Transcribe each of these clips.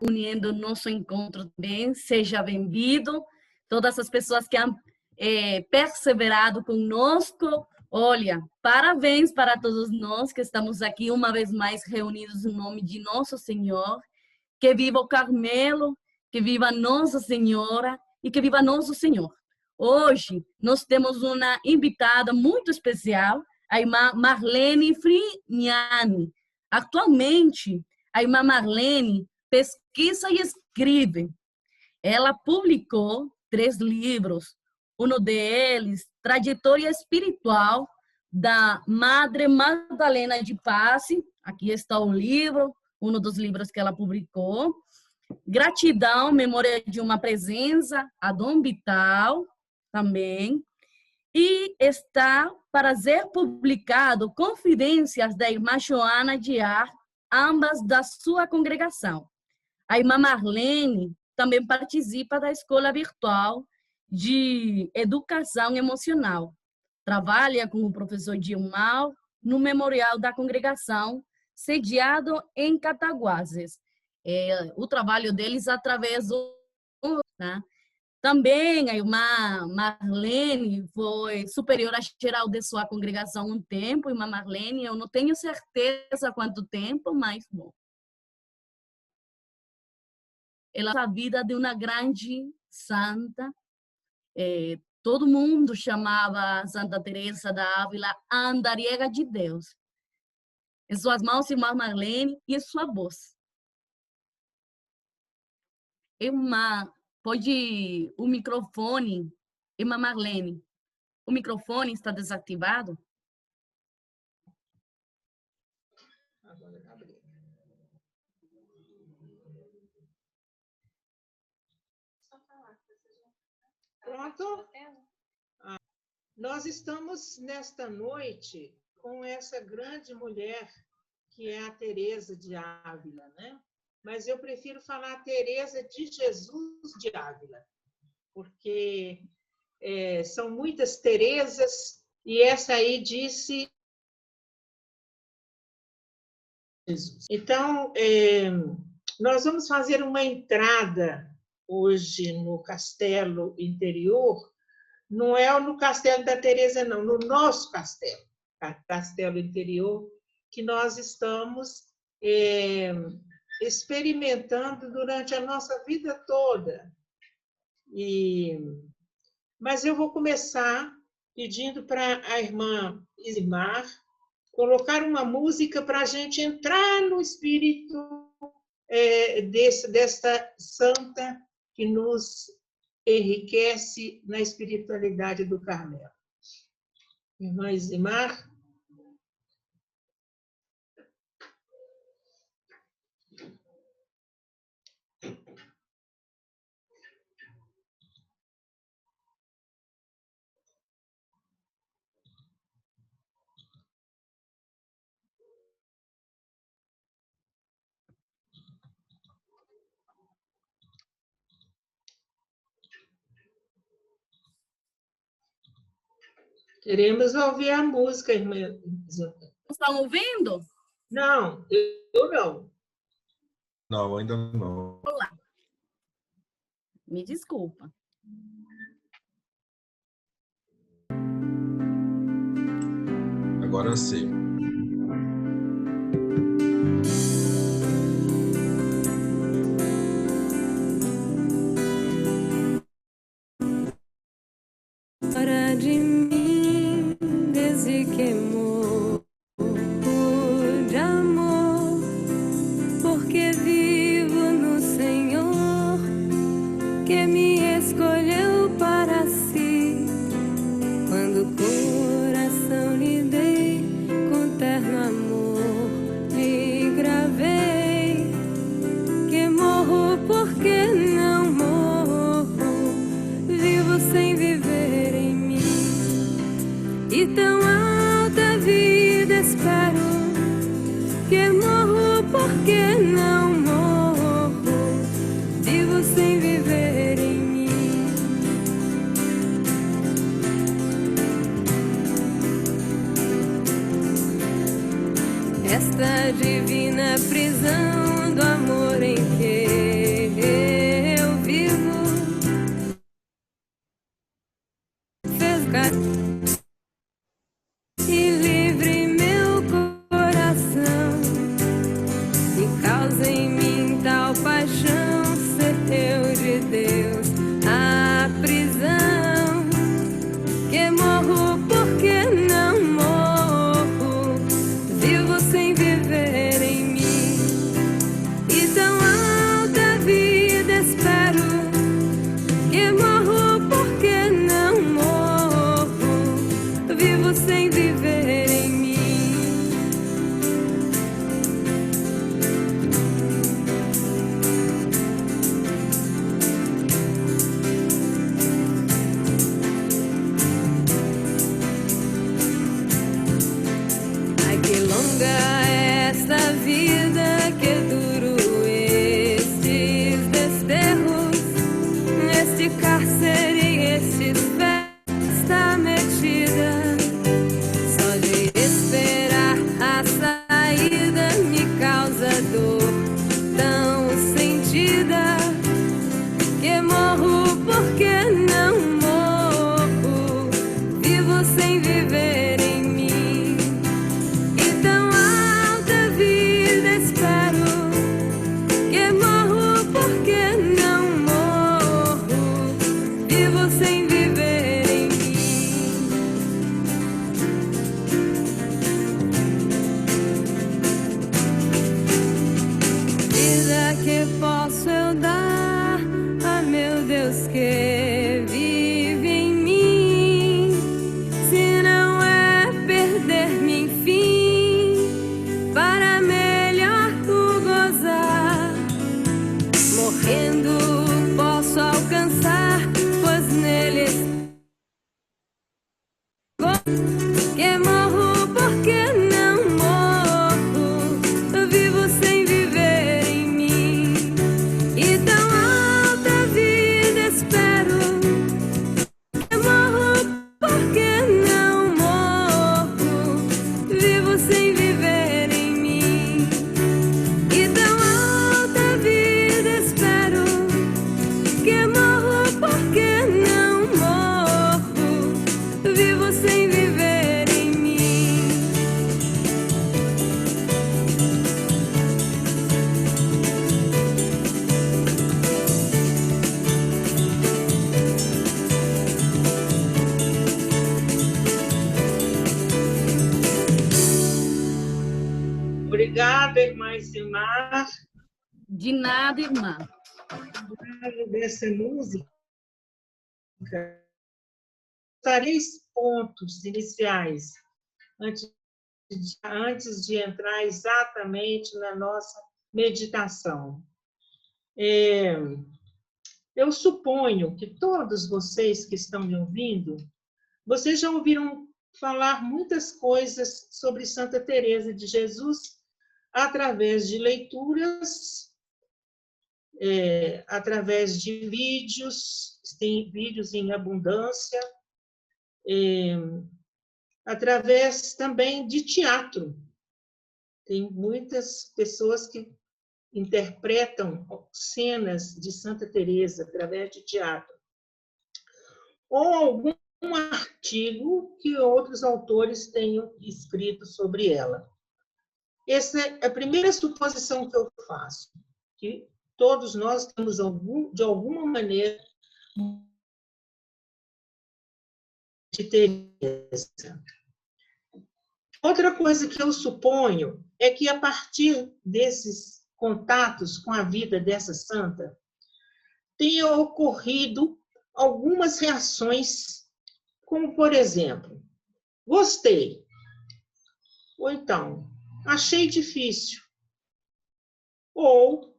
unindo nosso encontro também. Seja bem-vindo. Todas as pessoas que han perseverado conosco. Olha, parabéns para todos nós que estamos aqui uma vez mais reunidos em nome de Nosso Senhor. Que viva o Carmelo, que viva Nossa Senhora e que viva Nosso Senhor. Hoje nós temos uma invitada muito especial, a irmã Marlene Frignani. Atualmente, a irmã Marlene pesquisa e escreve. Ela publicou 3 livros. Um deles, Trajetória Espiritual da Madre Magdalena de Paz. Aqui está o livro, um dos livros que ela publicou. Gratidão, Memória de uma Presença, a Dom Vital, também. E está para ser publicado Confidências da Irmã Joana de Ar, ambas da sua congregação. A irmã Marlene também participa da Escola Virtual de Educação Emocional. Trabalha com o professor Dilmar no Memorial da Congregação, sediado em Cataguases. O trabalho deles através do... Tá? Também a irmã Marlene foi superiora geral de sua congregação um tempo. Irmã Marlene, eu não tenho certeza quanto tempo, mas bom. Ela é a vida de uma grande santa. Todo mundo chamava Santa Teresa da Ávila a andariega de Deus. Em suas mãos, irmã Marlene, e em sua voz. Pode o microfone, irmã Marlene, o microfone está desativado? Pronto? Nós estamos nesta noite com essa grande mulher que é a Teresa de Ávila, né? Mas eu prefiro falar Teresa de Jesus de Ávila, porque são muitas Teresas e essa aí disse Jesus. Então, nós vamos fazer uma entrada hoje no castelo interior. Não é no castelo da Teresa, não, no nosso castelo interior, que nós estamos experimentando durante a nossa vida toda. Mas eu vou começar pedindo para a irmã Isimar colocar uma música para a gente entrar no espírito desta santa que nos enriquece na espiritualidade do Carmelo. Irmã Isimar. Queremos ouvir a música, irmã. Estão ouvindo? Não, eu não. Não, ainda não. Olá. Me desculpa. Agora sim. Fora de mim, desde que morro de amor, porque vivo no Senhor, que me escolheu para si. Quando o coração lhe dei com terno amor, lhe gravei que morro porque não morro, vivo sem viver em mim. perdida, que morro porque não morro, vivo sem viver em mim. E tão alta vida espero, que morro porque não morro, vivo sem viver em mim. Vida que posso eu dar a meu Deus que vive em mim, se não é perder-me enfim, para melhor tu gozar. Morrendo posso alcançar, pois nele que morro porque não morro, eu vivo sem viver em mim. E tão alta vida espero, que morro porque não morro, vivo sem viver em mim. E tão alta vida espero, que morro porque não morro, vivo sem viver em mim. Obrigada, irmã Isimar, De nada, irmã. dessa música. 3 pontos iniciais, antes de entrar exatamente na nossa meditação. Eu suponho que todos vocês que estão me ouvindo, vocês já ouviram falar muitas coisas sobre Santa Teresa de Jesus através de leituras, através de vídeos, tem vídeos em abundância, através também de teatro. Tem muitas pessoas que interpretam cenas de Santa Teresa através de teatro. Ou algum artigo que outros autores tenham escrito sobre ela. Essa é a primeira suposição que eu faço, que todos nós temos, de alguma maneira, de Teresa. Outra coisa que eu suponho é que, a partir desses contatos com a vida dessa santa, tenha ocorrido algumas reações, como, por exemplo, gostei, ou então, achei difícil, ou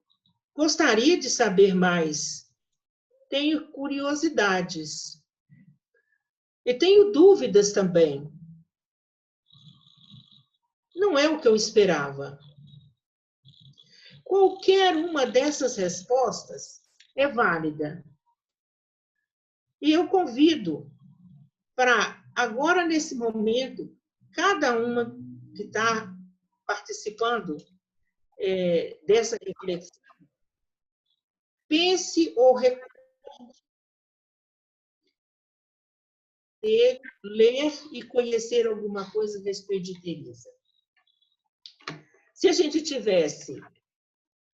gostaria de saber mais, tenho curiosidades, e tenho dúvidas também. Não é o que eu esperava. Qualquer uma dessas respostas é válida. E eu convido para, agora, nesse momento, cada uma que está participando dessa reflexão, pense ou recorde, ler e conhecer alguma coisa a respeito de Teresa. Se a gente tivesse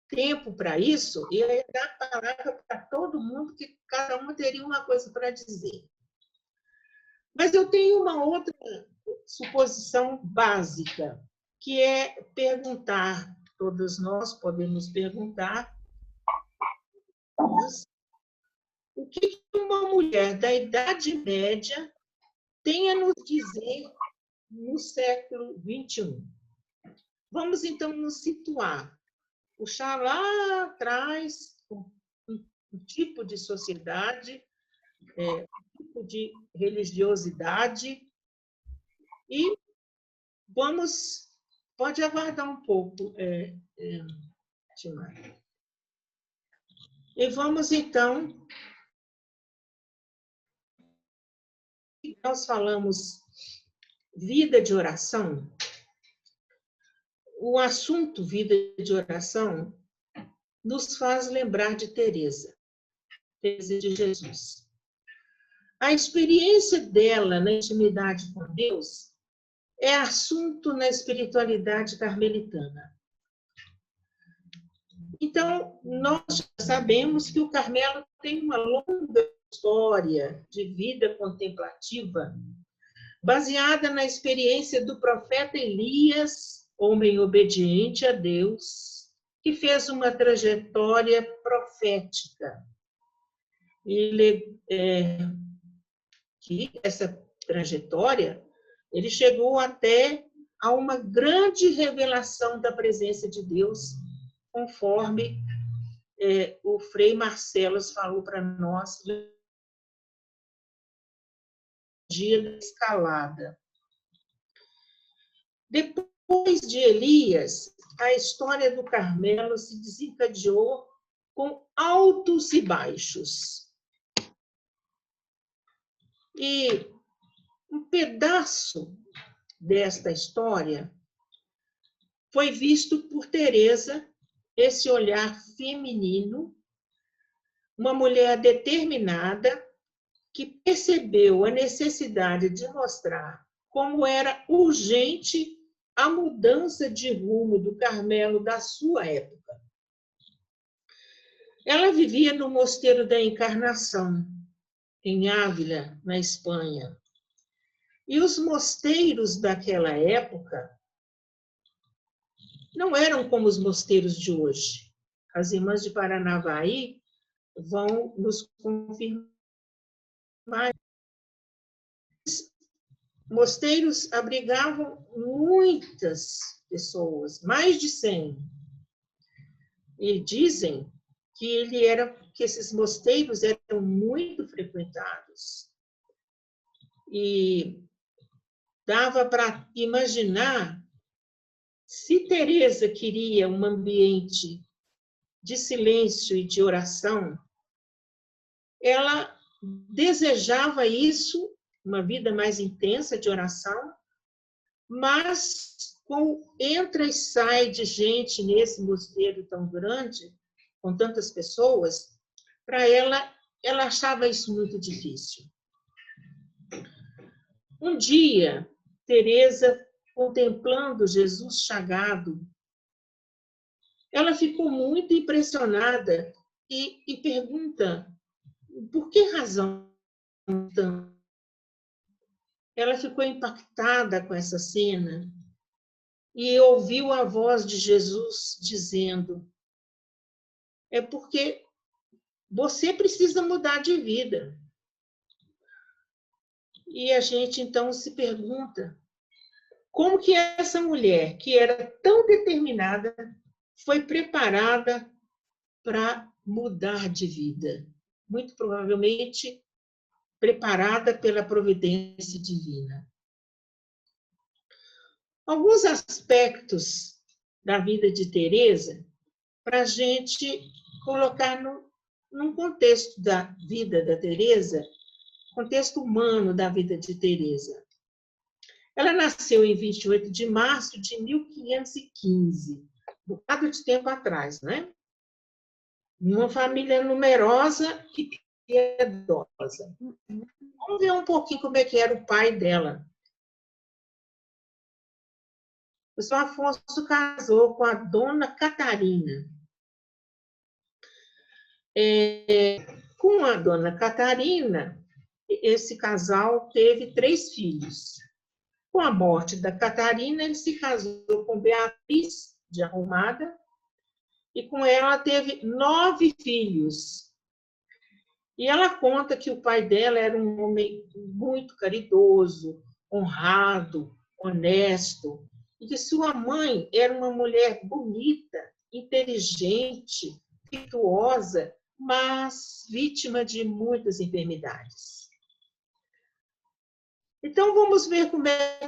tempo para isso, eu ia dar a palavra para todo mundo, que cada um teria uma coisa para dizer. Mas eu tenho uma outra suposição básica, que é perguntar, todos nós podemos perguntar, o que uma mulher da Idade Média tem a nos dizer no século XXI. Vamos, então, nos situar. Puxar lá atrás um tipo de sociedade, um tipo de religiosidade, e pode aguardar um pouco, Timar. E vamos, então, nós falamos vida de oração. O assunto vida de oração nos faz lembrar de Teresa de Jesus. A experiência dela na intimidade com Deus é assunto na espiritualidade carmelitana. Então, nós já sabemos que o Carmelo tem uma longa história de vida contemplativa, baseada na experiência do profeta Elias, homem obediente a Deus, que fez uma trajetória profética. Que essa trajetória, ele chegou até a uma grande revelação da presença de Deus, conforme o Frei Marcelos falou para nós no dia da escalada. Depois de Elias, a história do Carmelo se desencadeou com altos e baixos. E um pedaço desta história foi visto por Teresa, esse olhar feminino, uma mulher determinada que percebeu a necessidade de mostrar como era urgente a mudança de rumo do Carmelo da sua época. Ela vivia no Mosteiro da Encarnação, em Ávila, na Espanha. E os mosteiros daquela época não eram como os mosteiros de hoje. As irmãs de Paranavaí vão nos confirmar. Os mosteiros abrigavam muitas pessoas, mais de 100. E dizem que esses mosteiros eram muito frequentados. E dava para imaginar, se Teresa queria um ambiente de silêncio e de oração, ela desejava isso, uma vida mais intensa de oração, mas com entra e sai de gente nesse mosteiro tão grande, com tantas pessoas, para ela achava isso muito difícil. Um dia, Teresa, contemplando Jesus chagado, ela ficou muito impressionada e pergunta, por que razão? Ela ficou impactada com essa cena e ouviu a voz de Jesus dizendo, é porque você precisa mudar de vida. E a gente, então, se pergunta, como que essa mulher, que era tão determinada, foi preparada para mudar de vida? Muito provavelmente preparada pela providência divina. Alguns aspectos da vida de Teresa para a gente colocar num contexto da vida da Teresa, contexto humano da vida de Teresa. Ela nasceu em 28 de março de 1515, um bocado de tempo atrás, né? Numa família numerosa e piedosa. Vamos ver um pouquinho como é que era o pai dela. O São Afonso casou com a dona Catarina. Com a dona Catarina, esse casal teve 3 filhos. Com a morte da Catarina, ele se casou com Beatriz de Arrumada e com ela teve 9 filhos. E ela conta que o pai dela era um homem muito caridoso, honrado, honesto, e que sua mãe era uma mulher bonita, inteligente, virtuosa, mas vítima de muitas enfermidades. Então, vamos ver como é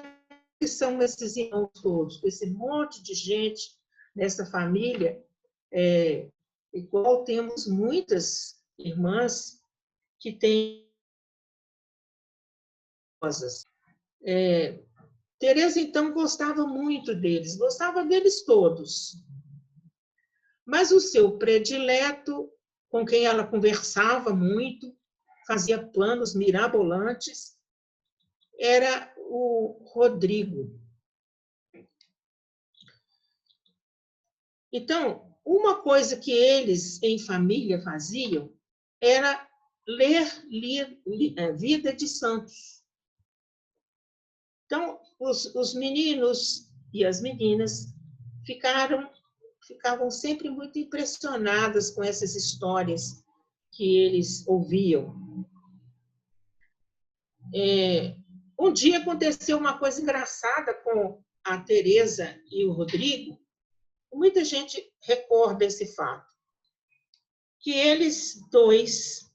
que são esses irmãos todos, esse monte de gente nessa família, igual temos muitas irmãs que têm Teresa, então, gostava muito deles todos. Mas o seu predileto, com quem ela conversava muito, fazia planos mirabolantes, era o Rodrigo. Então, uma coisa que eles, em família, faziam era ler Vida de Santos. Então, os meninos e as meninas ficavam sempre muito impressionadas com essas histórias que eles ouviam. Um dia aconteceu uma coisa engraçada com a Teresa e o Rodrigo. Muita gente recorda esse fato, que eles dois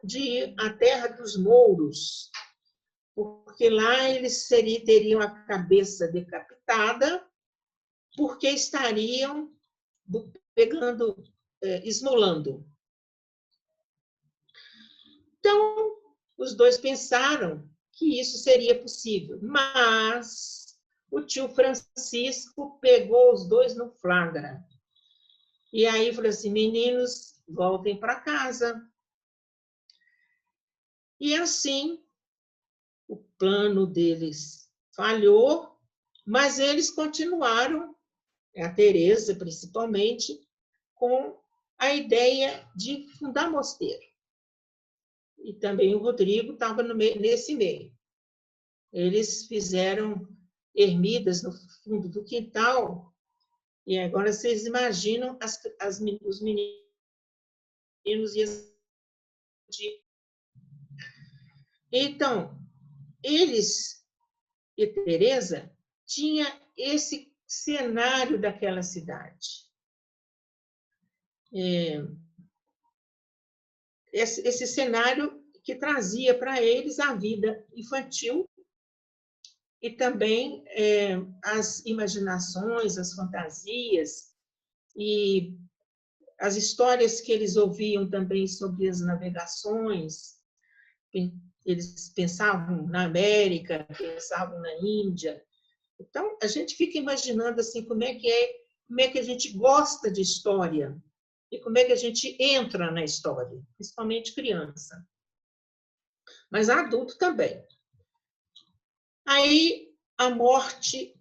de a terra dos mouros, porque lá eles teriam a cabeça decapitada, porque estariam esmolando. Então, os dois pensaram que isso seria possível, mas o tio Francisco pegou os dois no flagra. E aí falou assim: meninos, voltem para casa. E assim, o plano deles falhou, mas eles continuaram, a Teresa principalmente, com a ideia de fundar mosteiro. E também o Rodrigo estava nesse meio. Eles fizeram ermidas no fundo do quintal, e agora vocês imaginam os meninos e as... Então, eles e Teresa tinha esse cenário daquela cidade. Esse cenário que trazia para eles a vida infantil e também as imaginações, as fantasias e as histórias que eles ouviam também sobre as navegações. Eles pensavam na América, pensavam na Índia. Então, a gente fica imaginando assim como é que a gente gosta de história e como é que a gente entra na história, principalmente criança. Mas adulto também. Aí, a morte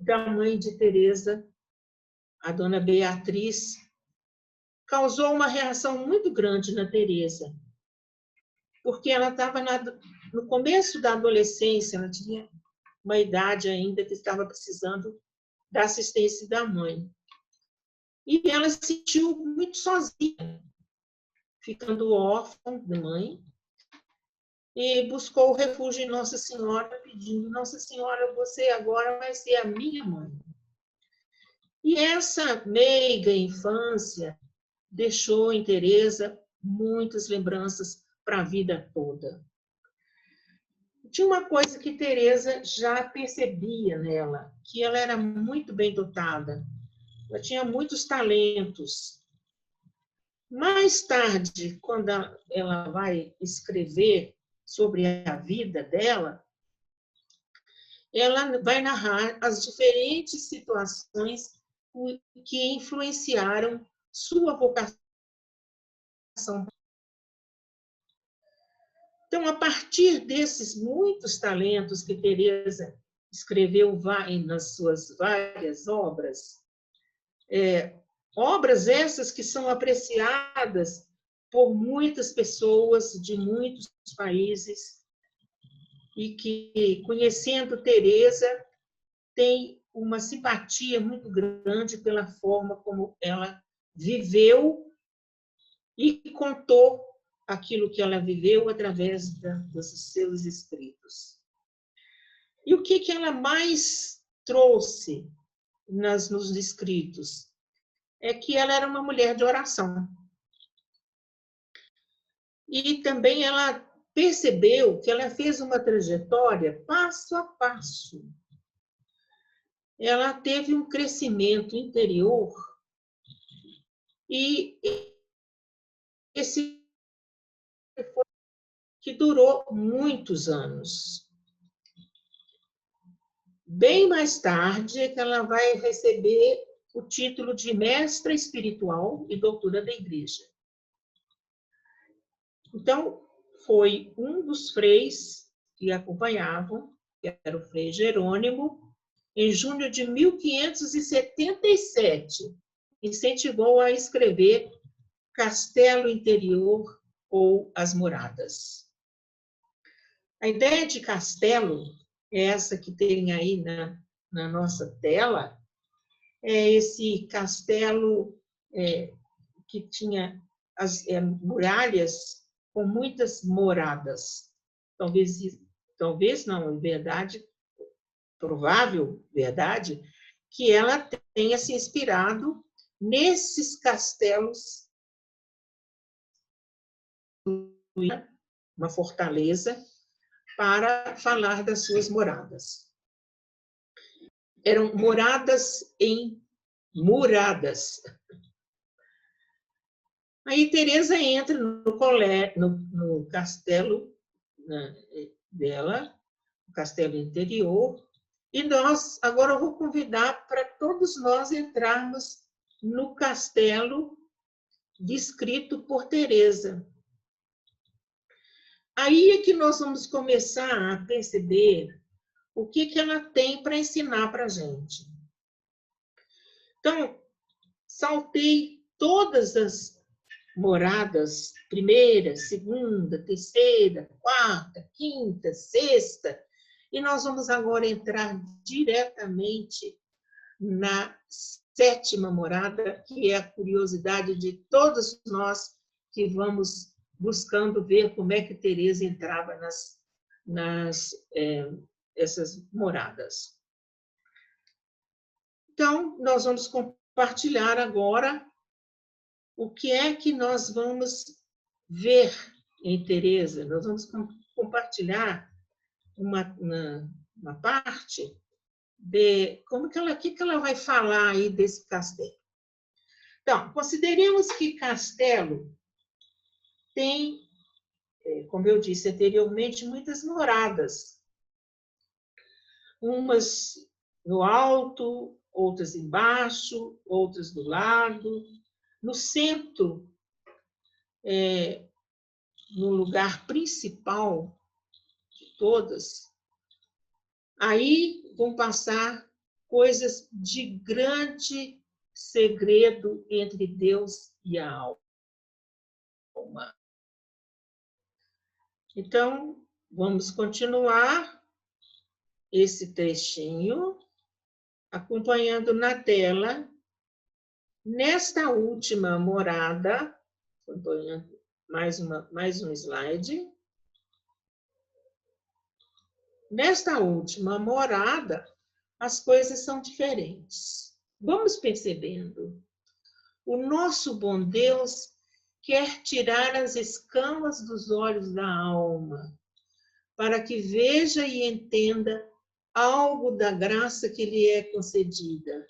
da mãe de Teresa, a dona Beatriz, causou uma reação muito grande na Teresa, porque ela estava no começo da adolescência, ela tinha uma idade ainda que estava precisando da assistência da mãe. E ela se sentiu muito sozinha, ficando órfã da mãe, e buscou o refúgio em Nossa Senhora, pedindo: Nossa Senhora, você agora vai ser a minha mãe. E essa meiga infância deixou em Teresa muitas lembranças para a vida toda. Tinha uma coisa que Teresa já percebia nela, que ela era muito bem dotada, ela tinha muitos talentos. Mais tarde, quando ela vai escrever sobre a vida dela, ela vai narrar as diferentes situações que influenciaram sua vocação. Então, a partir desses muitos talentos que Teresa escreveu nas suas várias obras, obras essas que são apreciadas por muitas pessoas de muitos países e que, conhecendo Teresa, tem uma simpatia muito grande pela forma como ela viveu e contou aquilo que ela viveu através dos seus escritos. E o que ela mais trouxe nos escritos? É que ela era uma mulher de oração. E também ela percebeu que ela fez uma trajetória passo a passo. Ela teve um crescimento interior e esse que durou muitos anos. Bem mais tarde é que ela vai receber o título de mestra espiritual e doutora da igreja. Então, foi um dos freis que acompanhavam, que era o Frei Jerônimo, em junho de 1577, incentivou a escrever Castelo Interior ou As Moradas. A ideia de castelo é essa que tem aí na nossa tela, é esse castelo que tinha as muralhas com muitas moradas. Talvez não, em verdade, provável verdade, que ela tenha se inspirado nesses castelos, uma fortaleza, para falar das suas moradas. Eram moradas em muradas. Aí Teresa entra no castelo dela, o castelo interior, e agora eu vou convidar para todos nós entrarmos no castelo descrito por Teresa. Aí é que nós vamos começar a perceber o que ela tem para ensinar para a gente. Então, saltei todas as moradas, primeira, segunda, terceira, quarta, quinta, sexta, e nós vamos agora entrar diretamente na sétima morada, que é a curiosidade de todos nós que vamos buscando ver como é que Teresa entrava essas moradas. Então, nós vamos compartilhar agora o que é que nós vamos ver em Teresa. Nós vamos compartilhar uma parte de como que ela vai falar aí desse castelo. Então, consideremos que castelo tem, como eu disse anteriormente, muitas moradas. Umas no alto, outras embaixo, outras do lado. No centro, no lugar principal de todas, aí vão passar coisas de grande segredo entre Deus e a alma. Então, vamos continuar esse trechinho, acompanhando na tela. Nesta última morada, acompanhando mais um slide. Nesta última morada, as coisas são diferentes. Vamos percebendo. O nosso bom Deus quer tirar as escamas dos olhos da alma, para que veja e entenda algo da graça que lhe é concedida,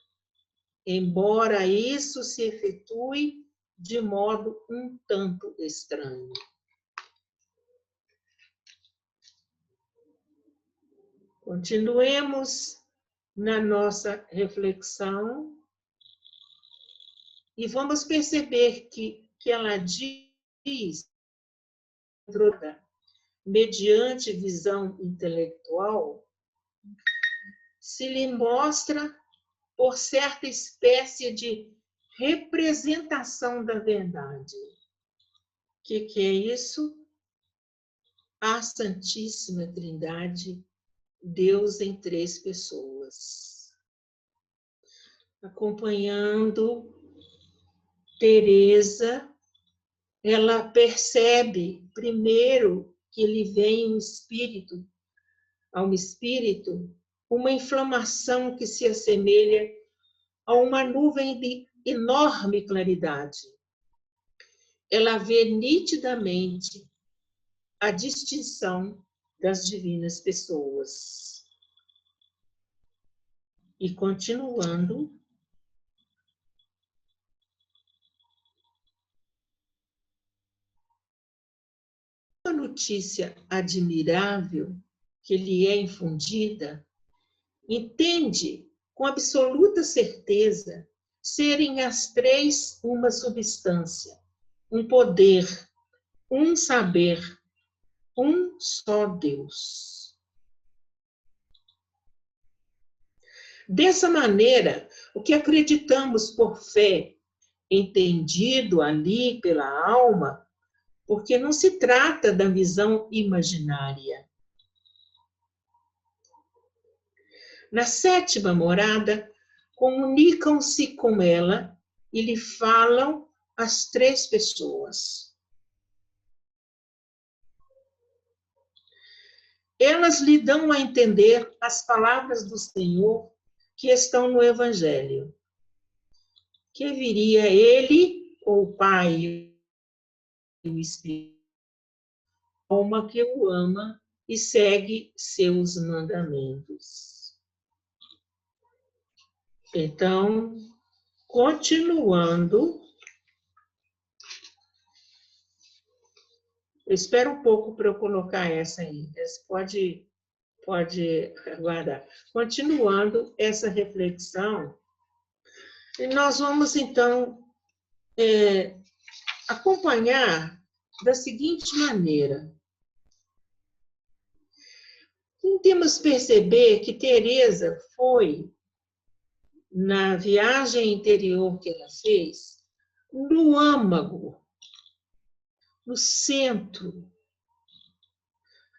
embora isso se efetue de modo um tanto estranho. Continuemos na nossa reflexão e vamos perceber que ela diz, mediante visão intelectual, se lhe mostra por certa espécie de representação da verdade. O que é isso? A Santíssima Trindade, Deus em três pessoas. Acompanhando Teresa, ela percebe primeiro que lhe vem ao espírito, uma inflamação que se assemelha a uma nuvem de enorme claridade. Ela vê nitidamente a distinção das divinas pessoas. E continuando, uma notícia admirável que lhe é infundida entende com absoluta certeza serem as três uma substância, um poder, um saber, um só Deus. Dessa maneira, o que acreditamos por fé, entendido ali pela alma, porque não se trata da visão imaginária. Na sétima morada, comunicam-se com ela e lhe falam as três pessoas. Elas lhe dão a entender as palavras do Senhor que estão no Evangelho. Que viria ele, ou o Pai, e o Espírito, alma que o ama e segue seus mandamentos. Então, continuando, eu espero um pouco para eu colocar essa aí. Pode aguardar. Continuando essa reflexão, e nós vamos, então, acompanhar da seguinte maneira. Temos que perceber que Teresa foi, na viagem interior que ela fez, no âmago, no centro,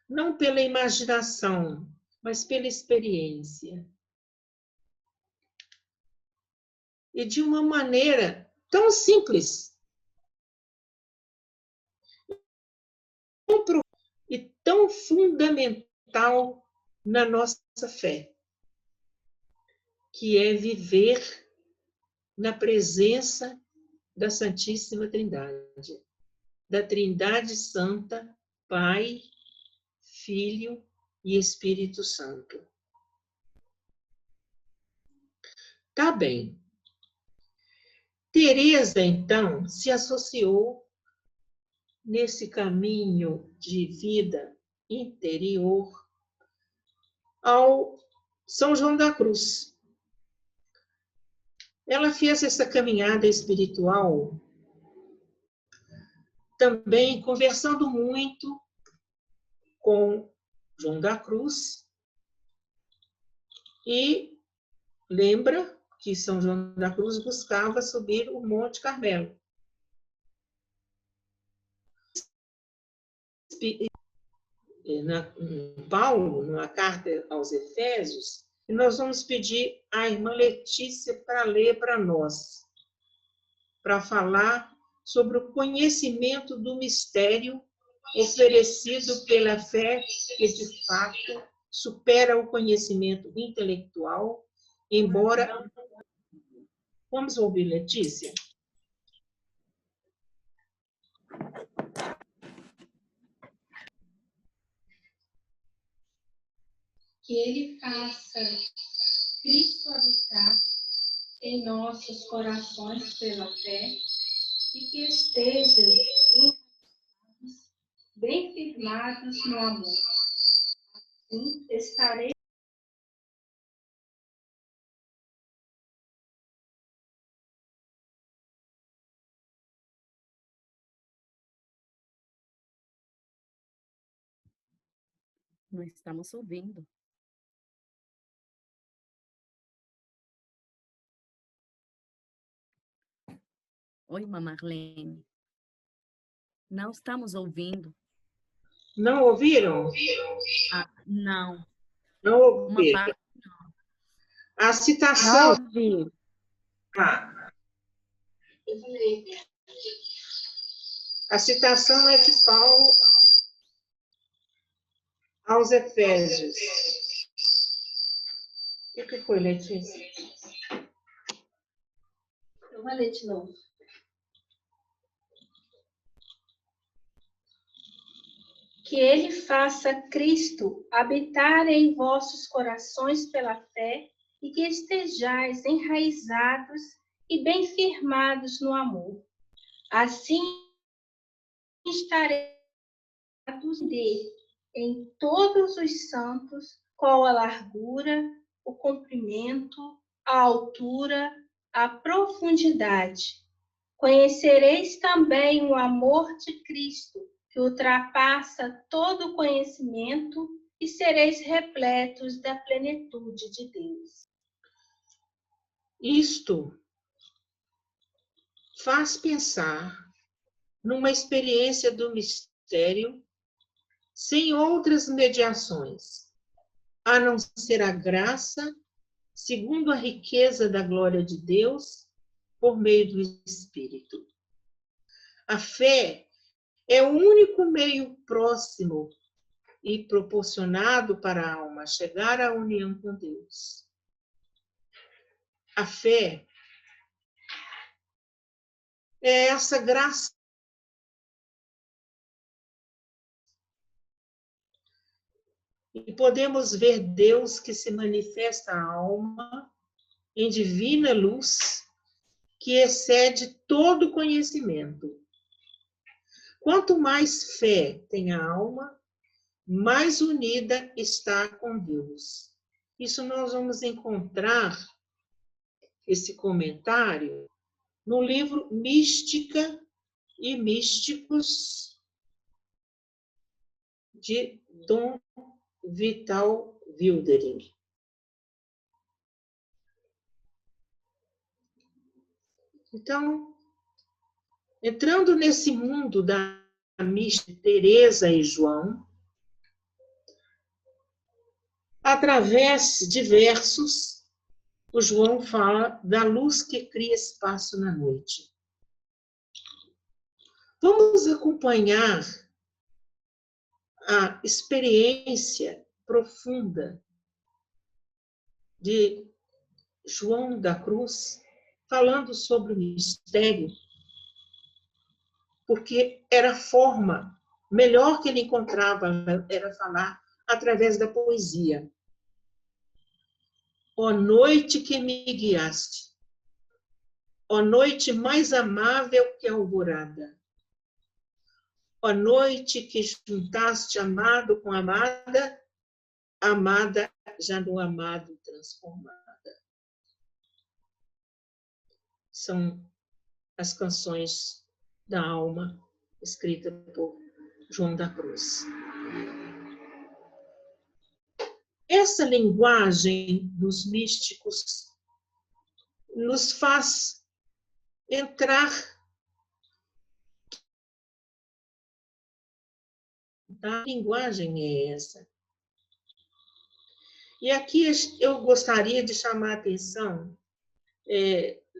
não pela imaginação, mas pela experiência. E de uma maneira tão simples, e tão fundamental na nossa fé, que é viver na presença da Santíssima Trindade, da Trindade Santa, Pai, Filho e Espírito Santo. Tá bem. Teresa, então, se associou nesse caminho de vida interior ao São João da Cruz. Ela fez essa caminhada espiritual também conversando muito com João da Cruz, e lembra que São João da Cruz buscava subir o Monte Carmelo. Paulo, numa carta aos Efésios, e nós vamos pedir à irmã Letícia para ler para nós, para falar sobre o conhecimento do mistério oferecido pela fé que, de fato, supera o conhecimento intelectual, embora... Vamos ouvir, Letícia? Que Ele faça Cristo habitar em nossos corações pela fé e que estejam bem firmados no amor. Assim estarei. Não estamos ouvindo. Oi, Marlene. Não estamos ouvindo. Não ouviram? Não. Não ouviram. A citação... Não ouvi. A citação é de Paulo aos Efésios. O que foi, Letícia? Eu vou ler de novo. Que Ele faça Cristo habitar em vossos corações pela fé e que estejais enraizados e bem firmados no amor. Assim estareis em todos os santos qual a largura, o comprimento, a altura, a profundidade. Conhecereis também o amor de Cristo, que ultrapassa todo conhecimento, e sereis repletos da plenitude de Deus. Isto faz pensar numa experiência do mistério sem outras mediações, a não ser a graça, segundo a riqueza da glória de Deus, por meio do Espírito. A fé é o único meio próximo e proporcionado para a alma chegar à união com Deus. A fé é essa graça e podemos ver Deus que se manifesta à alma em divina luz que excede todo conhecimento. Quanto mais fé tem a alma, mais unida está com Deus. Isso nós vamos encontrar esse comentário no livro Mística e Místicos, de Dom Vital Wildering. Então, entrando nesse mundo da mística Teresa e João, através de versos, o João fala da luz que cria espaço na noite. Vamos acompanhar a experiência profunda de João da Cruz, falando sobre o mistério, porque era a forma melhor que ele encontrava, era falar através da poesia. Ó noite que me guiaste, ó noite mais amável que a alvorada, ó noite que juntaste amado com amada, amada já no amado transformada. São as canções da alma, escrita por João da Cruz. Essa linguagem dos místicos nos faz entrar a linguagem é essa. E aqui eu gostaria de chamar a atenção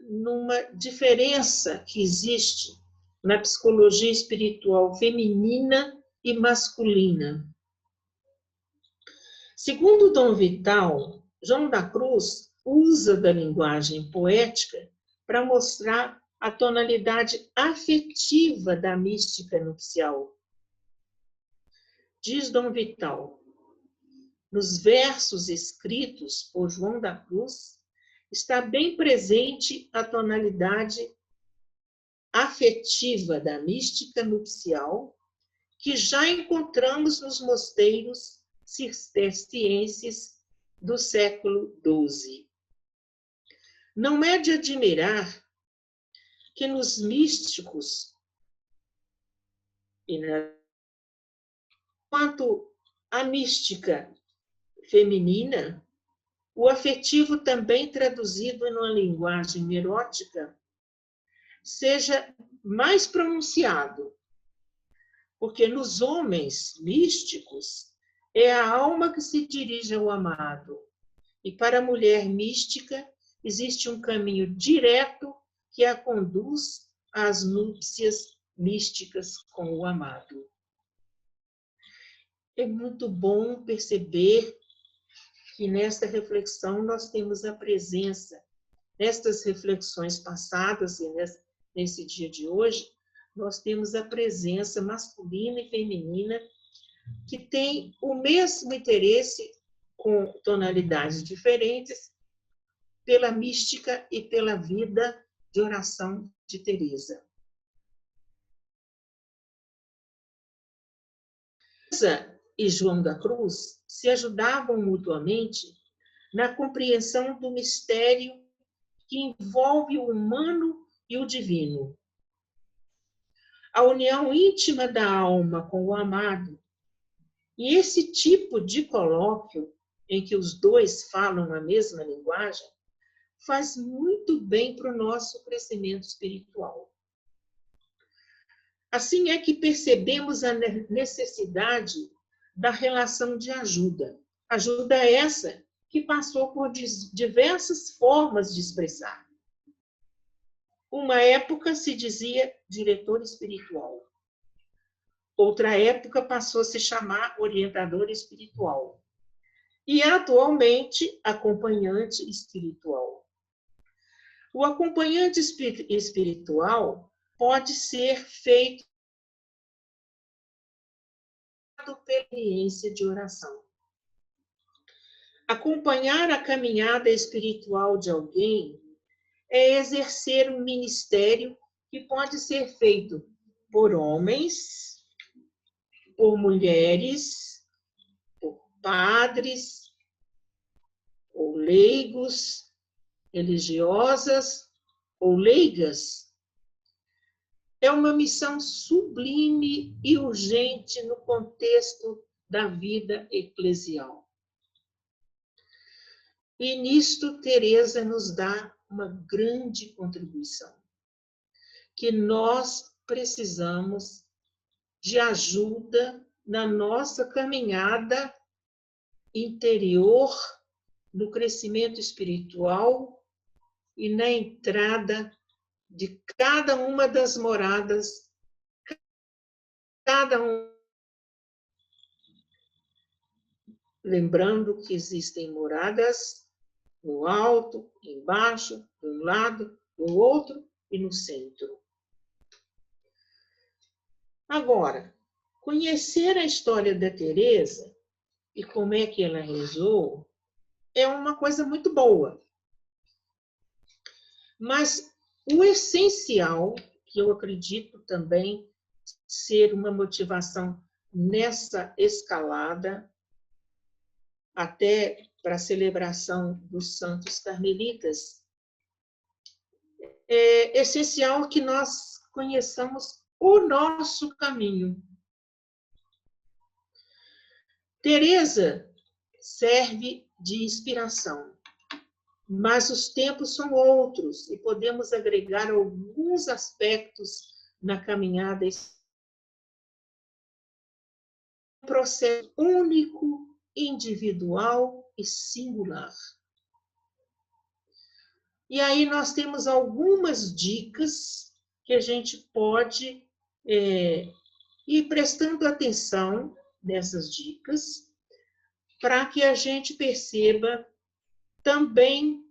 numa diferença que existe na psicologia espiritual feminina e masculina. Segundo Dom Vital, João da Cruz usa da linguagem poética para mostrar a tonalidade afetiva da mística nupcial. Diz Dom Vital, nos versos escritos por João da Cruz, está bem presente a tonalidade afetiva da mística nupcial que já encontramos nos mosteiros cistercienses do século XII. Não é de admirar que nos místicos, quanto à mística feminina, o afetivo também traduzido em uma linguagem erótica seja mais pronunciado, porque nos homens místicos é a alma que se dirige ao amado, e para a mulher mística existe um caminho direto que a conduz às núpcias místicas com o amado. É muito bom perceber que nesta reflexão nós temos a presença, nestas reflexões passadas e nesse dia de hoje, nós temos a presença masculina e feminina que tem o mesmo interesse, com tonalidades diferentes, pela mística e pela vida de oração de Teresa. Teresa e João da Cruz se ajudavam mutuamente na compreensão do mistério que envolve o humano e o divino. A união íntima da alma com o amado. E esse tipo de colóquio, em que os dois falam a mesma linguagem, faz muito bem para o nosso crescimento espiritual. Assim é que percebemos a necessidade da relação de ajuda. Ajuda essa que passou por diversas formas de expressar. Uma época se dizia diretor espiritual. Outra época passou a se chamar orientador espiritual. E atualmente, acompanhante espiritual. O acompanhante espiritual pode ser feito pela experiência de oração. Acompanhar a caminhada espiritual de alguém é exercer um ministério que pode ser feito por homens, por mulheres, por padres, ou leigos, religiosas ou leigas. É uma missão sublime e urgente no contexto da vida eclesial. E nisto Teresa nos dá uma grande contribuição, que nós precisamos de ajuda na nossa caminhada interior, no crescimento espiritual e na entrada de cada uma das moradas, cada um. Lembrando que existem moradas no alto, embaixo, de um lado, do outro e no centro. Agora, conhecer a história da Teresa e como é que ela rezou é uma coisa muito boa. Mas o essencial, que eu acredito também ser uma motivação nessa escalada, até para a celebração dos Santos Carmelitas, é essencial que nós conheçamos o nosso caminho. Teresa serve de inspiração, mas os tempos são outros e podemos agregar alguns aspectos na caminhada. Um processo único, individual e singular. E aí nós temos algumas dicas que a gente pode ir prestando atenção nessas dicas, para que a gente perceba também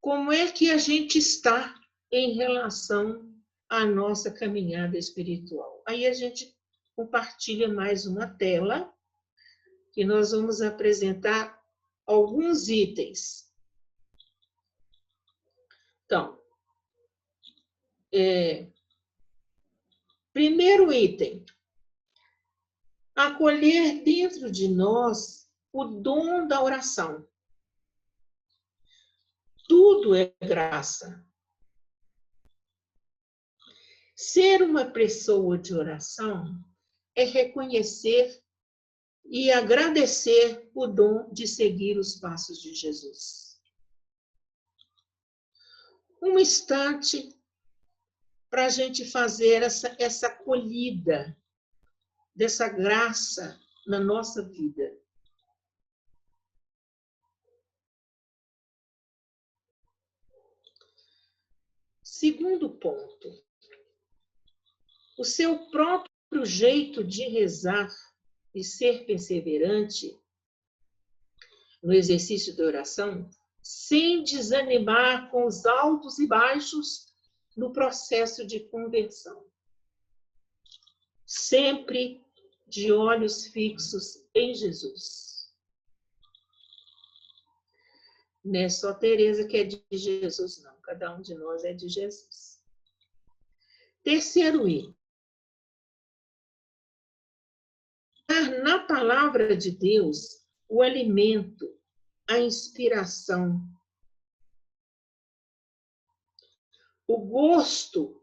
como é que a gente está em relação à nossa caminhada espiritual. Aí a gente compartilha mais uma tela, que nós vamos apresentar alguns itens. Então, primeiro item, acolher dentro de nós o dom da oração. Tudo é graça. Ser uma pessoa de oração é reconhecer e agradecer o dom de seguir os passos de Jesus. Um instante para a gente fazer essa acolhida dessa graça na nossa vida. Segundo ponto, o seu próprio jeito de rezar e ser perseverante no exercício da oração, sem desanimar com os altos e baixos no processo de conversão. Sempre de olhos fixos em Jesus. Não é só Teresa que é de Jesus, não. Cada um de nós é de Jesus. Terceiro item. Na palavra de Deus, o alimento a inspiração, o gosto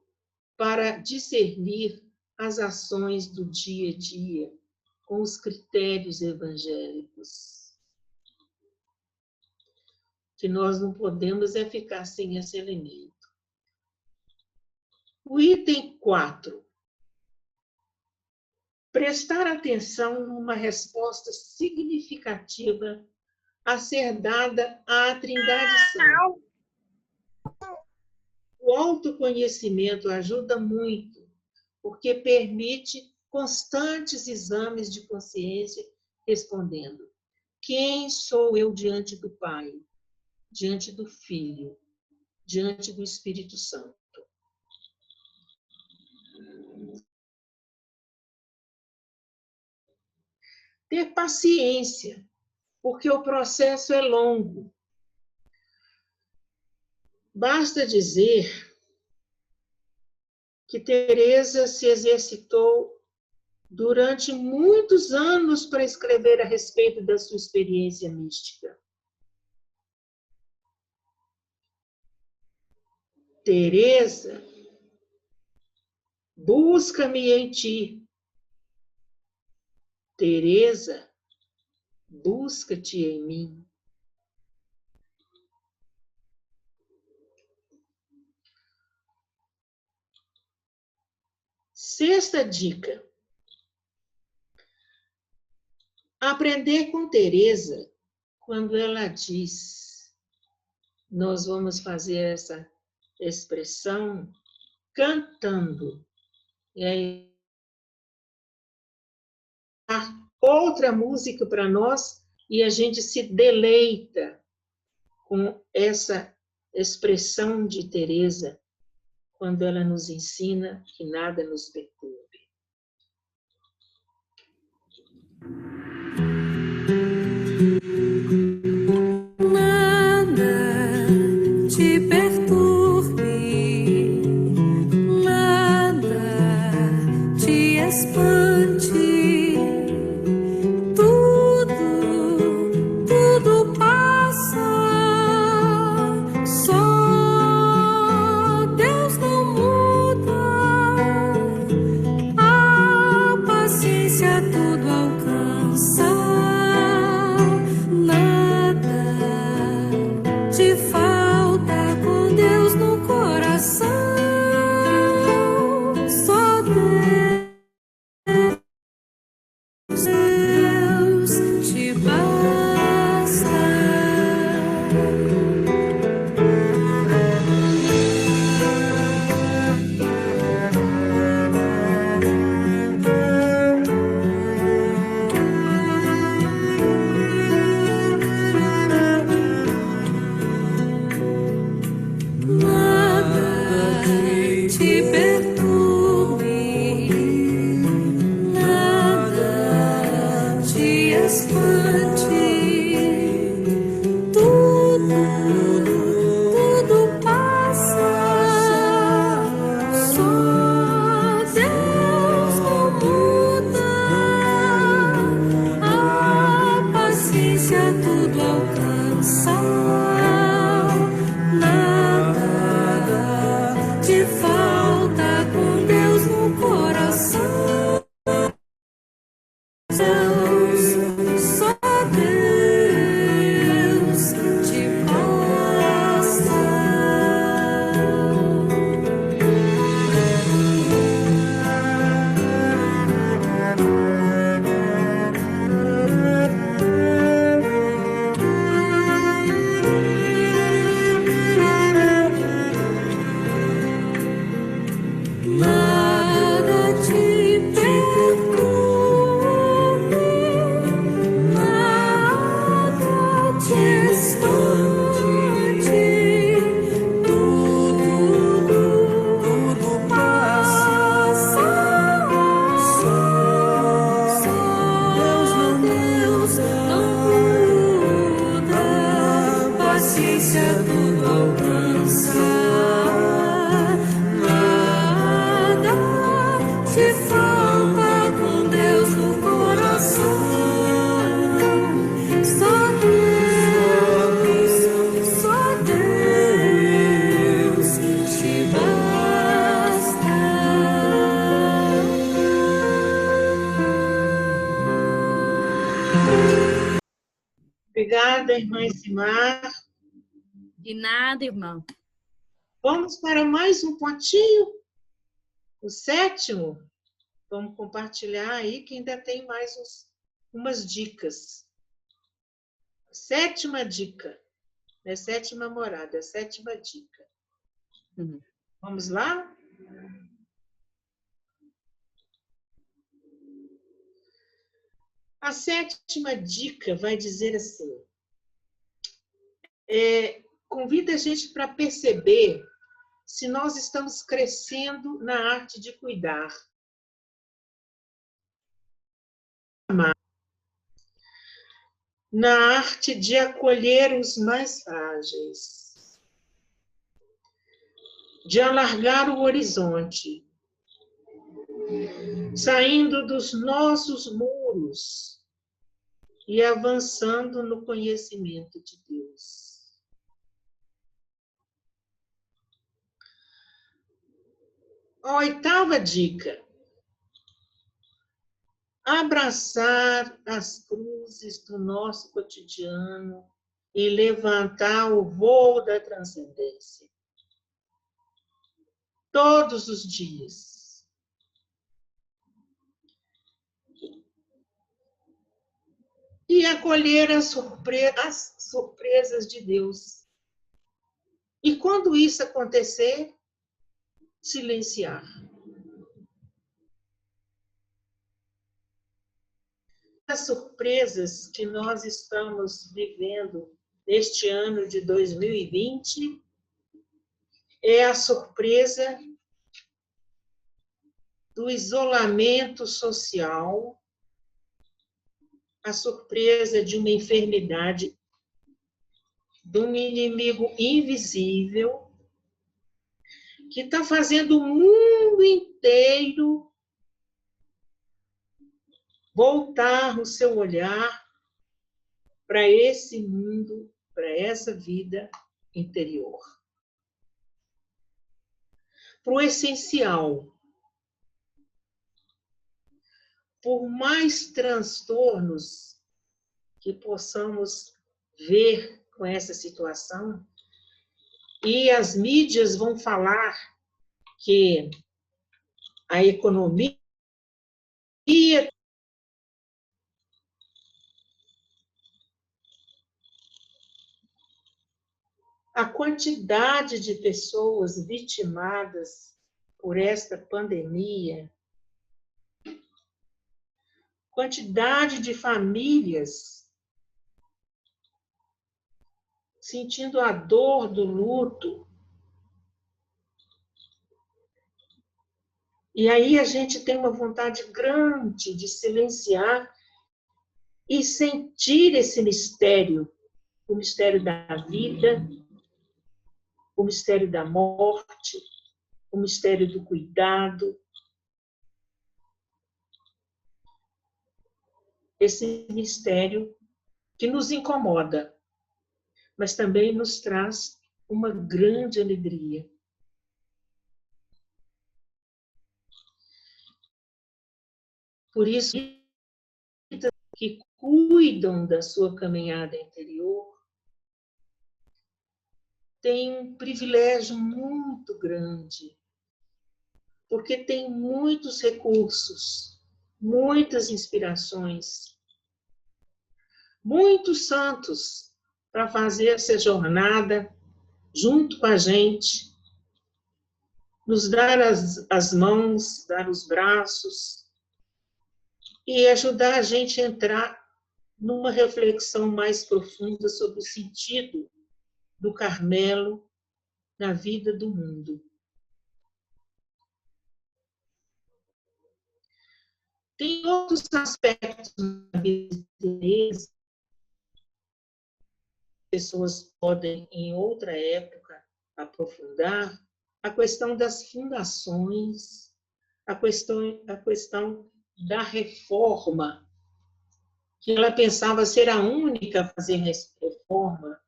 para discernir as ações do dia a dia com os critérios evangélicos. Que nós não podemos é ficar sem esse elemento. O item 4. Prestar atenção numa resposta significativa a ser dada à Trindade Santa. O autoconhecimento ajuda muito, porque permite constantes exames de consciência, respondendo: quem sou eu diante do Pai, diante do Filho, diante do Espírito Santo? Ter paciência, porque o processo é longo. Basta dizer que Teresa se exercitou durante muitos anos para escrever a respeito da sua experiência mística. Teresa, busca-me em ti. Teresa, busca-te em mim. Sexta dica. Aprender com Teresa quando ela diz: nós vamos fazer essa expressão cantando. E aí, outra música para nós e a gente se deleita com essa expressão de Teresa quando ela nos ensina que nada nos perturbe. Nada te perturbe, nada te espante. Tudo passa, só Deus não muda. A paciência tudo alcança. Obrigada, irmã Isimar. De nada, irmã. Vamos para mais um pontinho, o 7º. Vamos compartilhar aí que ainda tem mais umas dicas. 7ª dica. Não é 7ª morada, é 7ª dica. Vamos lá? A 7ª dica vai dizer assim, convida a gente para perceber se nós estamos crescendo na arte de cuidar. Na arte de acolher os mais frágeis, de alargar o horizonte, saindo dos nossos muros e avançando no conhecimento de Deus. A 8ª dica: abraçar as cruzes do nosso cotidiano e levantar o voo da transcendência. Todos os dias. E acolher as surpresas de Deus. E quando isso acontecer, silenciar. As surpresas que nós estamos vivendo neste ano de 2020 é a surpresa do isolamento social, a surpresa de uma enfermidade, de um inimigo invisível, que está fazendo o mundo inteiro voltar o seu olhar para esse mundo, para essa vida interior. Para o essencial. Por mais transtornos que possamos ver com essa situação, e as mídias vão falar que a economia, a quantidade de pessoas vitimadas por esta pandemia, quantidade de famílias sentindo a dor do luto. E aí a gente tem uma vontade grande de silenciar e sentir esse mistério, o mistério da vida, o mistério da morte, o mistério do cuidado. Esse mistério que nos incomoda, mas também nos traz uma grande alegria. Por isso, que cuidam da sua caminhada interior têm um privilégio muito grande, porque tem muitos recursos, muitas inspirações, muitos santos para fazer essa jornada junto com a gente, nos dar as mãos, dar os braços e ajudar a gente a entrar numa reflexão mais profunda sobre o sentido do Carmelo na vida do mundo. Tem outros aspectos na vida de Teresa, pessoas podem, em outra época, aprofundar, a questão das fundações, a questão da reforma, que ela pensava ser a única a fazer reforma,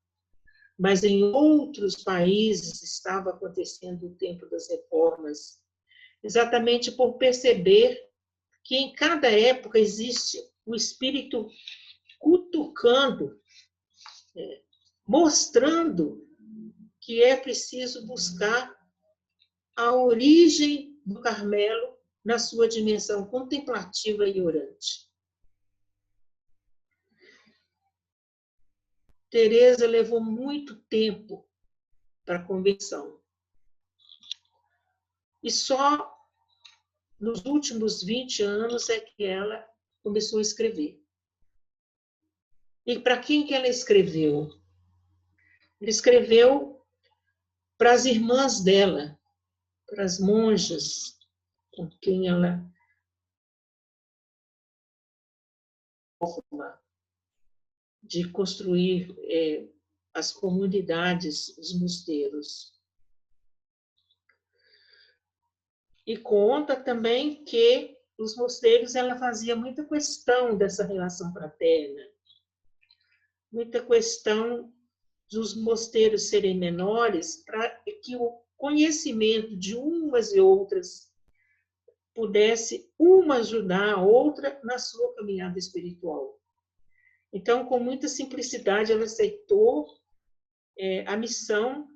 mas em outros países estava acontecendo o tempo das reformas, exatamente por perceber que em cada época existe o espírito cutucando mostrando que é preciso buscar a origem do Carmelo na sua dimensão contemplativa e orante. Teresa levou muito tempo para a conversão. E só nos últimos 20 anos é que ela começou a escrever. E para quem que ela escreveu? Ela escreveu para as irmãs dela, para as monjas com quem ela forma de construir as comunidades, os mosteiros. E conta também que os mosteiros ela fazia muita questão dessa relação fraterna, muita questão dos mosteiros serem menores para que o conhecimento de umas e outras pudesse uma ajudar a outra na sua caminhada espiritual. Então, com muita simplicidade, ela aceitou a missão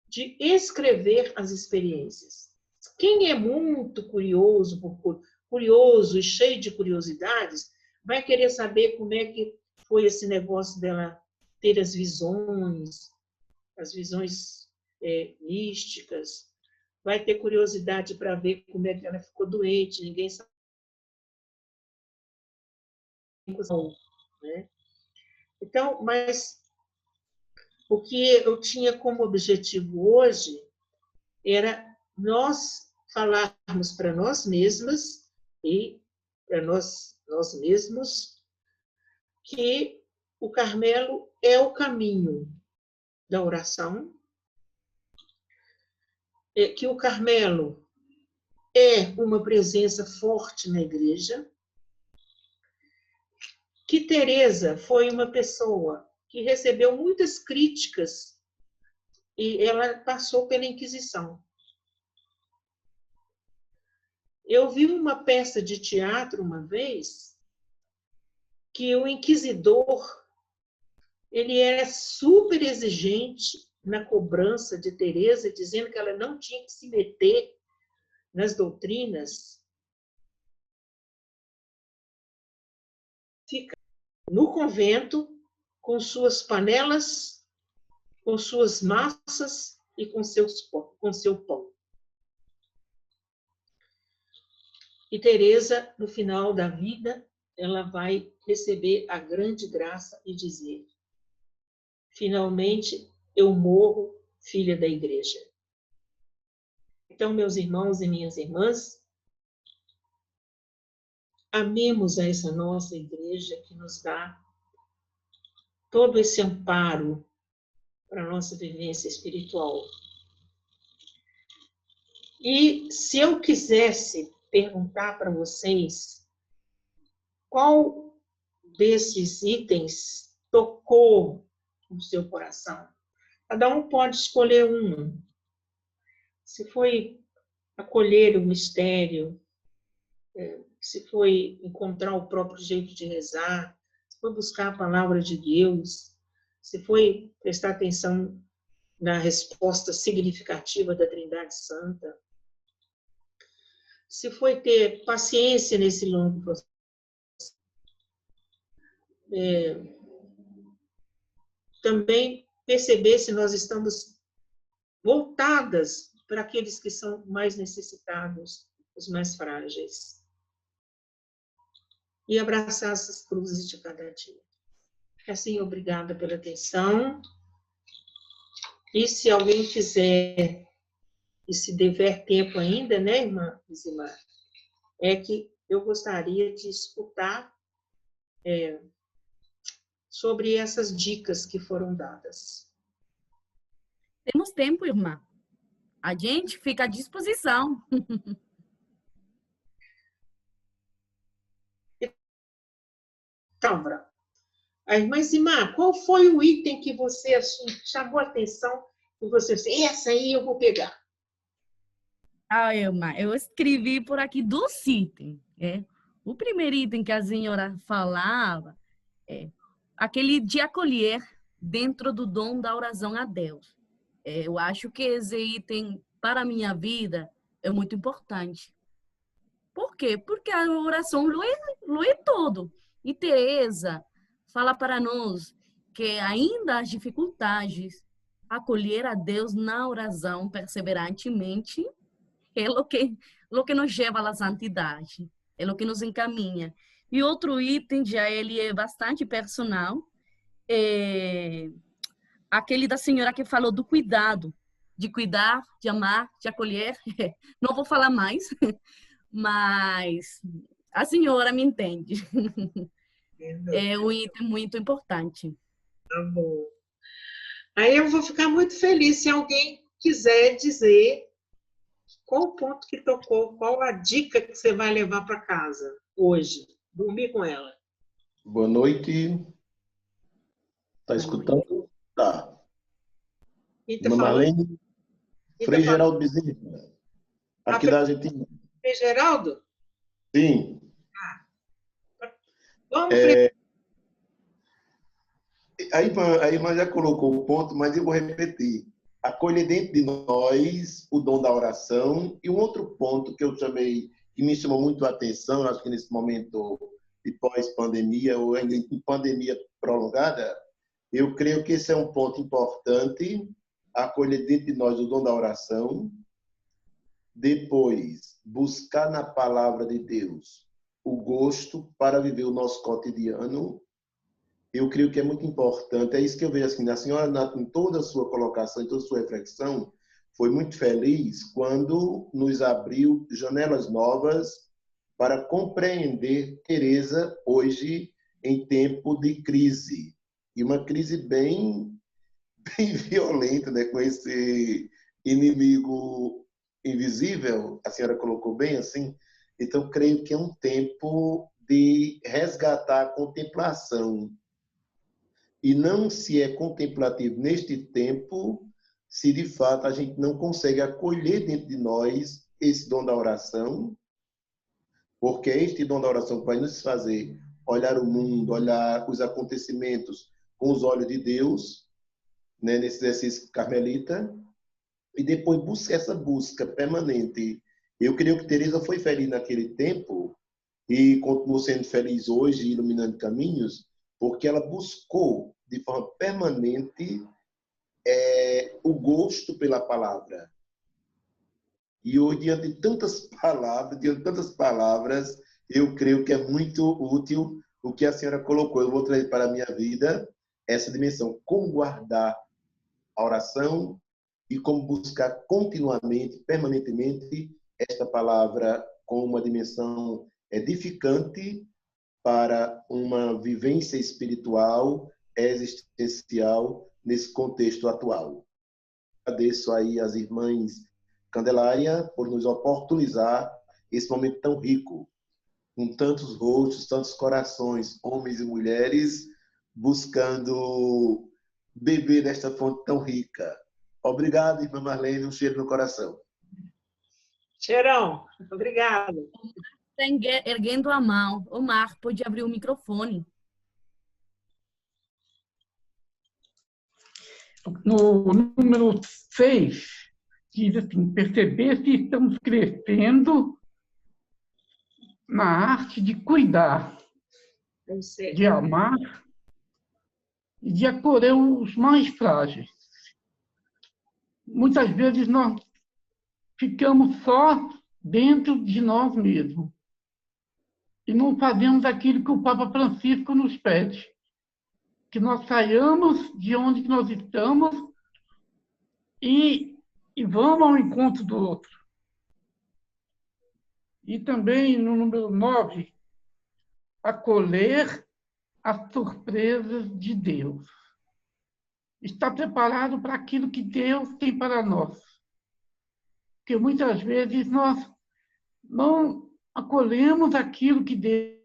de escrever as experiências. Quem é muito curioso e cheio de curiosidades, vai querer saber como é que foi esse negócio dela ter as visões místicas, vai ter curiosidade para ver como é que ela ficou doente, ninguém sabe, né? Então, mas o que eu tinha como objetivo hoje era nós falarmos para nós mesmas e para nós mesmos que o Carmelo é o caminho da oração, que o Carmelo é uma presença forte na igreja, que Teresa foi uma pessoa que recebeu muitas críticas e ela passou pela Inquisição. Eu vi uma peça de teatro uma vez que o inquisidor ele era super exigente na cobrança de Teresa, dizendo que ela não tinha que se meter nas doutrinas. Fica no convento com suas panelas, com suas massas e com seu pão. E Teresa, no final da vida, ela vai receber a grande graça e dizer: finalmente eu morro filha da igreja. Então, meus irmãos e minhas irmãs, amemos a essa nossa igreja que nos dá todo esse amparo para a nossa vivência espiritual. E se eu quisesse perguntar para vocês qual desses itens tocou no seu coração, cada um pode escolher um. Se foi acolher o mistério, se foi encontrar o próprio jeito de rezar, se foi buscar a palavra de Deus, se foi prestar atenção na resposta significativa da Trindade Santa, se foi ter paciência nesse longo processo, também perceber se nós estamos voltadas para aqueles que são mais necessitados, os mais frágeis. E abraçar essas cruzes de cada dia. Assim, obrigada pela atenção. E se alguém quiser, e se dever tempo ainda, né, irmã Isimar, é que eu gostaria de escutar sobre essas dicas que foram dadas. Temos tempo, irmã. A gente fica à disposição. Então, a irmã Isimar, qual foi o item que você chamou a atenção e você disse, essa aí eu vou pegar? Ah, irmã, eu escrevi por aqui 2 itens. O primeiro item que a senhora falava é aquele de acolher, dentro do dom da oração a Deus. Eu acho que esse item, para a minha vida, é muito importante. Por quê? Porque a oração lê tudo. E Teresa fala para nós que ainda as dificuldades, acolher a Deus na oração perseverantemente é o que nos leva à santidade, é o que nos encaminha. E outro item, já ele é bastante personal, é aquele da senhora que falou do cuidado, de cuidar, de amar, de acolher. Não vou falar mais, mas a senhora me entende. É um item muito importante. Tá bom. Aí eu vou ficar muito feliz se alguém quiser dizer qual o ponto que tocou, qual a dica que você vai levar para casa hoje. Dormir com ela. Boa noite. Tá escutando? Tá. Quem tá Irmã falando? Marlene, Quem Frei tá falando? Geraldo Bezerra, aqui da Argentina. Frei Geraldo? Sim. Vamos, Frei. A irmã já colocou o ponto, mas eu vou repetir. Acolher dentro de nós o dom da oração. E um outro ponto que eu chamei, que me chamou muito a atenção, acho que nesse momento de pós-pandemia, ou ainda em pandemia prolongada, eu creio que esse é um ponto importante, acolher dentro de nós o dom da oração. Depois, buscar na palavra de Deus o gosto para viver o nosso cotidiano. Eu creio que é muito importante. É isso que eu vejo assim, a senhora, em toda a sua colocação, em toda a sua reflexão, foi muito feliz quando nos abriu janelas novas para compreender Teresa hoje em tempo de crise. E uma crise bem violenta, né? Com esse inimigo invisível, a senhora colocou bem assim. Então, creio que é um tempo de resgatar a contemplação. E não se é contemplativo neste tempo se de fato a gente não consegue acolher dentro de nós esse dom da oração, porque é este dom da oração que vai nos fazer olhar o mundo, olhar os acontecimentos com os olhos de Deus, né, nesse exercício carmelita, e depois buscar essa busca permanente. Eu creio que Teresa foi feliz naquele tempo e continuou sendo feliz hoje, iluminando caminhos, porque ela buscou de forma permanente o gosto pela palavra. E hoje, diante de tantas palavras, eu creio que é muito útil o que a senhora colocou. Eu vou trazer para a minha vida essa dimensão, como guardar a oração e como buscar continuamente, permanentemente, esta palavra com uma dimensão edificante para uma vivência espiritual, existencial, nesse contexto atual. Agradeço aí às irmãs Candelária por nos oportunizar esse momento tão rico, com tantos rostos, tantos corações, homens e mulheres, buscando beber desta fonte tão rica. Obrigado, irmã Marlene, um cheiro no coração. Cheirão, obrigado. Está erguendo a mão. Omar, pode abrir o microfone. No número 6, diz assim, perceber se estamos crescendo na arte de cuidar, de amar e de acolher os mais frágeis. Muitas vezes nós ficamos só dentro de nós mesmos e não fazemos aquilo que o Papa Francisco nos pede, que nós saiamos de onde nós estamos e vamos ao encontro do outro. E também, no número 9, acolher as surpresas de Deus. Estar preparado para aquilo que Deus tem para nós. Porque muitas vezes nós não acolhemos aquilo que Deus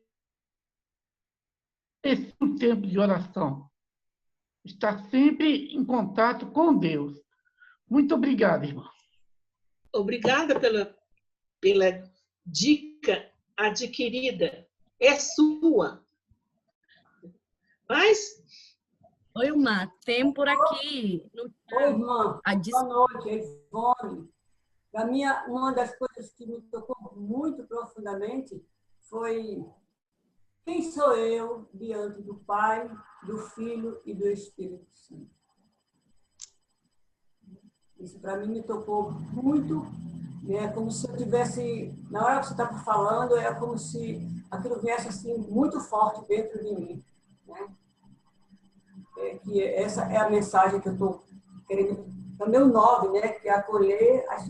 esse é o tempo de oração. Estar sempre em contato com Deus. Muito obrigado, irmão. Obrigada pela dica adquirida. É sua. Mas Oi, Uma, tem por aqui no Oi, irmã. a Boa noite, é Ivone. Uma das coisas que me tocou muito profundamente foi quem sou eu diante do Pai, do Filho e do Espírito Santo. Isso para mim me tocou muito. É como se eu tivesse, na hora que você estava falando, é como se aquilo viesse assim muito forte dentro de mim, né? Que essa é a mensagem que eu estou querendo, é o meu 9, né? Que é acolher as